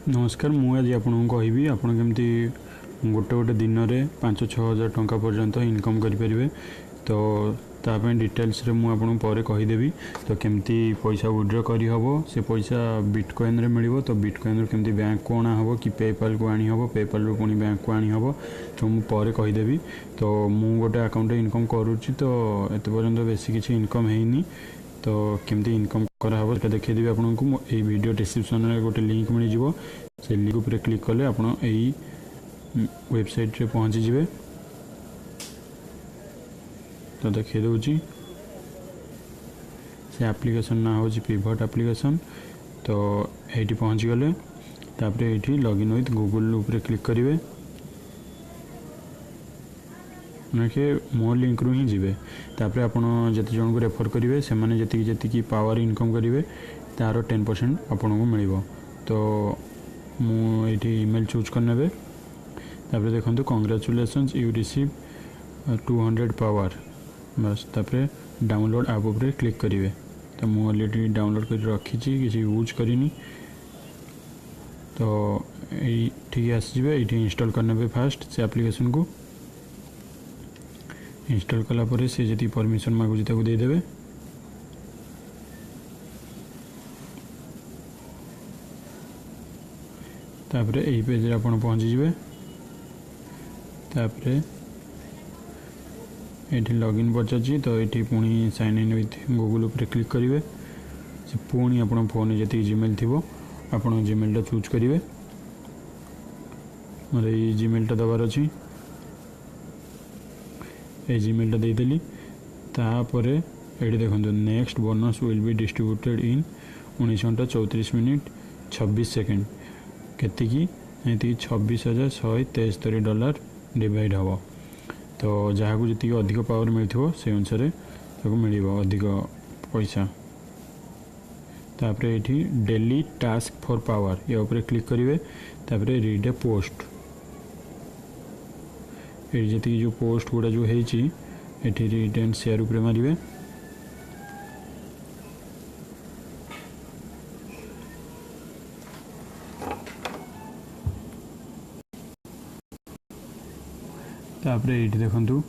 नमस्कार मु आज आपको कहबी आप केमती गोटे गोटे दिन में 5-6 हज़ार टंका पर्यंत इनकम करें। तो ताप डिटेल्स रे मु आपको पर कहीदेवी। तो केमती पैसा विड्रॉ करी हबो, से पैसा बिटकॉइन रे मिलिबो। तो बिटकॉइन रे केमती बैंक को आना हबो कि पेपाल को आनी हबो, पेपाल रो पुणी बैंक को आनी हबो, तो मु पर कहीदेवी। तो मु गोटे अकाउंट इनकम करूची, तो एत पर्यंत बेसी किसी इनकम हेनी। तो केमती इनकम करा हबो सेटा देखैदेवी आपको। ये वीडियो डिस्क्रिप्शन में गोटे लिंक मिल जिवो, से लिंक उपर क्लिक कले आप वेबसाइट रे पहुँची जिवे। तो देखिए दूची से एप्लिकेशन ना हो पिवट एप्लिकेशन। तो ये पहुँची गले तापरे ये लॉगिन विथ गूगल उपर क्लिक करेंगे। मो लिंक रू ही जी तापर आप जिते जन को रेफर करेंगे से जी पावर इनकम करेंगे तार 10% आपन को मिल। तो मुझे ईमेल चूज करने तापर देखो कंग्रेचुलेशंस यू रिसीव 200 पावर बस। तापर डाउनलोड ऐप उपर क्लिक करेंगे। तो मुझे ऑलरेडी डाउनलोड कर रखी किसी यूज करनी। तो ये आसवे ये इंस्टॉल करने फास्ट से एप्लिकेशन को इंस्टॉल कलापर से जी परमिशन मागुची देदेवे। तापर यही पेज आप पहुँची जाए। तापर ये लॉगिन पचार। तो ये पुणी साइन इन विथ गूगल उपर क्लिक करेंगे। से पुणी आप फोन जी जीमेल थी आप जीमेल चूज करेंगे। मतलब ये जीमेल दबार अच्छी ये जीमेल देदेली। तापर ये देखो next bonus will be distributed in 19 घंटा 34 मिनिट 26 सेकेंड केती 26,173 डॉलर डिवाइड हम। तो जहाँ को जी अधिक पावर मिलथिबो से अनुसार मिल अधिक पैसा। तापर ये डेली टास्क फॉर पावर या ऊपर क्लिक करेंगे। तापर रीड ए पोस्ट ये जी जो पोस्ट गुड़ा जो है रीड एंड शेयर उपर मारे। तापर ये देखु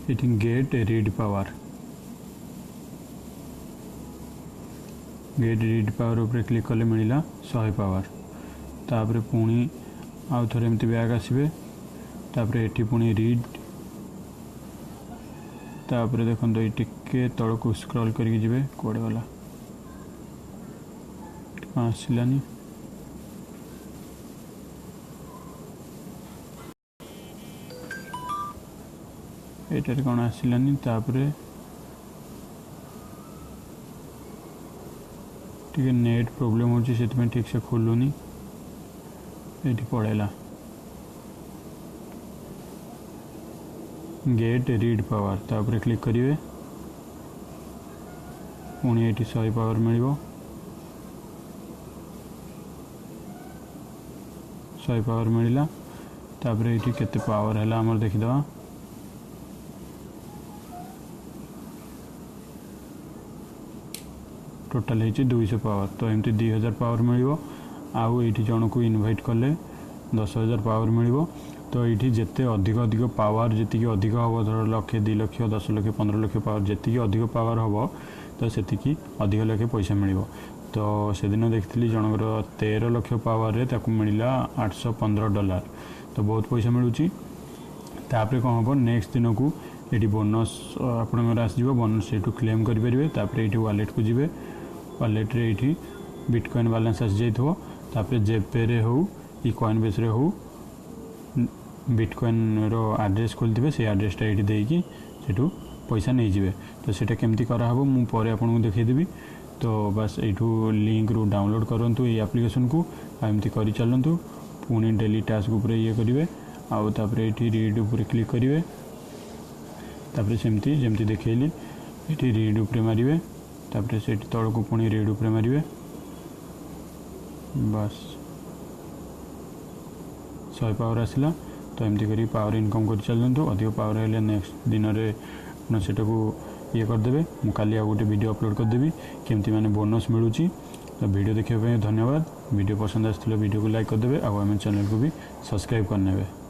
ये गेट रीड पावर उपर क्लिक कले मिलला 100 पावर। तापर पुणी आउ थे एमती बैग आसवे। तापर ये पुणी रीड। तापर देखो ये टिके तल को स्क्रॉल करके जिवे कोड़े वाला आसलानी। ये कौन आसलानी। तापर टे नेट प्रोब्लेम हो ठीक से खोलुनी ये पड़ेगा। गेट रीड पावर तापर क्लिक करेंगे। पुणी ये 100 पावर मिल 100 पावर मिलला। तापर ये केते पावर है आमर देखीदवा। टोटाल है 200 पावर। तो एमती 2000 पावर मिल। आउ ये जन को इनवाइट कले 10,000 पावर मिल। तो ये जिते अधिक अधिक पावर जी अधिक हम धर लक्षे 2 लाख 10 लाख 15 लाख पावर जी अधिक पावर हम तो से अधिक लाख पैसा मिल। तो से दिन देखी जनकर 13 लाख पावर रे मिलला 815 डॉलर। तो बहुत पैसा मिलूँ। तापर कौन हम नेक्स्ट दिन को ये बोनस आपंकर आसो बोनस ये क्लेम करेंगे। तापर ये वालेट को जी वालेट रे ये बिटकॉइन बैलेंस आसी जाइए। तापर जेपे रे हो कि कॉइन बेस रे हो बिटकॉइन रो एड्रेस खोलते से एड्रेसटा ये देकी सेठू पैसा नहीं जाए। तो सेटा केमती करा हबो मु परे आपको देखदेवी। तो बस यू लिंक रू डाउनलोड करूँ ये एप्लिकेशन को एमती कर चलतु। पुणी डेली टास्क उपर ये करेंगे। आउ तापर ये रीड उपर क्लिक करेंगे। तापर सेमती जमती देखली ये रीड उपर मारे। तापर से तल को पुणी रीड उपर मारे। बस 100 पावर आसला। तो एमती करी पावर इनकम कर चलतु। अधिक पावर है नेक्स्ट दिन में सेटा को ये करदे। मुझे काली आ गोटे वीडियो अपलोड करदेवी केमती माने बोनस मिलूँ तो वीडियो देखने धन्यवाद। वीडियो पसंद आसाला वीडियो को लाइक करदे आम चैनल को भी सब्सक्राइब करने।